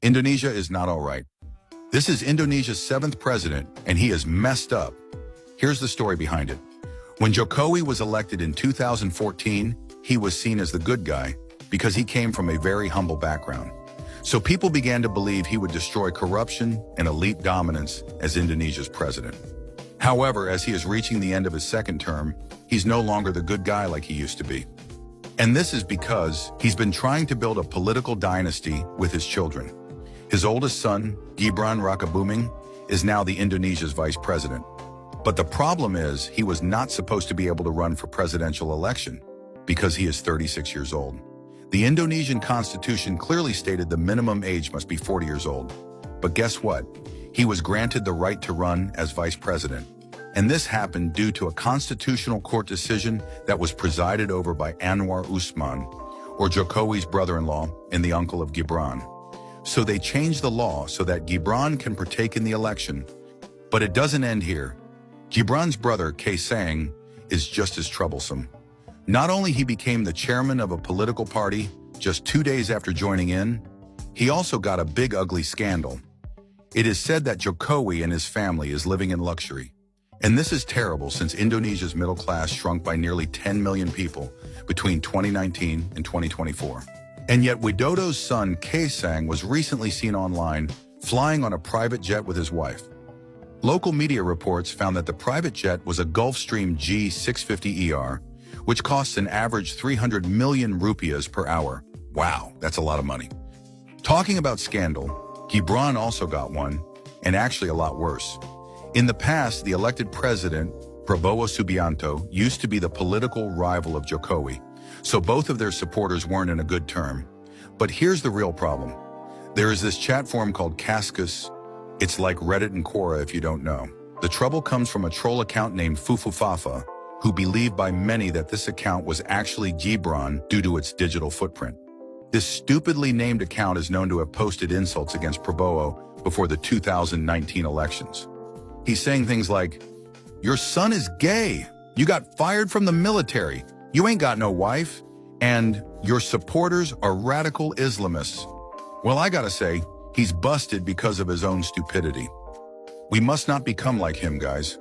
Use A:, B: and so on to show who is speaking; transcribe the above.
A: Indonesia is not all right. This is Indonesia's 7th president, and he is messed up. Here's the story behind it. When Jokowi was elected in 2014, he was seen as the good guy because he came from a very humble background. So people began to believe he would destroy corruption and elite dominance as Indonesia's president. However, as he is reaching the end of his 2nd term, he's no longer the good guy like he used to be. And this is because he's been trying to build a political dynasty with his children. His oldest son, Gibran Rakabuming, is now the Indonesia's vice president. But the problem is he was not supposed to be able to run for presidential election because he is 36 years old. The Indonesian constitution clearly stated the minimum age must be 40 years old. But guess what? He was granted the right to run as vice president. And this happened due to a constitutional court decision that was presided over by Anwar Usman, or Jokowi's brother-in-law and the uncle of Gibran. So they changed the law so that Gibran can partake in the election. But it doesn't end here. Gibran's brother, Kaesang, is just as troublesome. Not only he became the chairman of a political party just 2 days after joining in, he also got a big ugly scandal. It is said that Jokowi and his family is living in luxury. And this is terrible since Indonesia's middle class shrunk by nearly 10 million people between 2019 and 2024. And yet Widodo's son, Kaesang, was recently seen online flying on a private jet with his wife. Local media reports found that the private jet was a Gulfstream G650ER, which costs an average 300 million rupiahs per hour. Wow, that's a lot of money. Talking about scandal, Gibran also got one, and actually a lot worse. In the past, the elected president, Prabowo Subianto, used to be the political rival of Jokowi, so both of their supporters weren't in a good term. But here's the real problem. There is this chat forum called Kaskus. It's like Reddit and Quora if you don't know. The trouble comes from a troll account named Fufufafa, who believed by many that this account was actually Gibran due to its digital footprint. This stupidly named account is known to have posted insults against Prabowo before the 2019 elections. He's saying things like, "Your son is gay, you got fired from the military, you ain't got no wife, and your supporters are radical Islamists." Well, I gotta say, he's busted because of his own stupidity. We must not become like him, guys.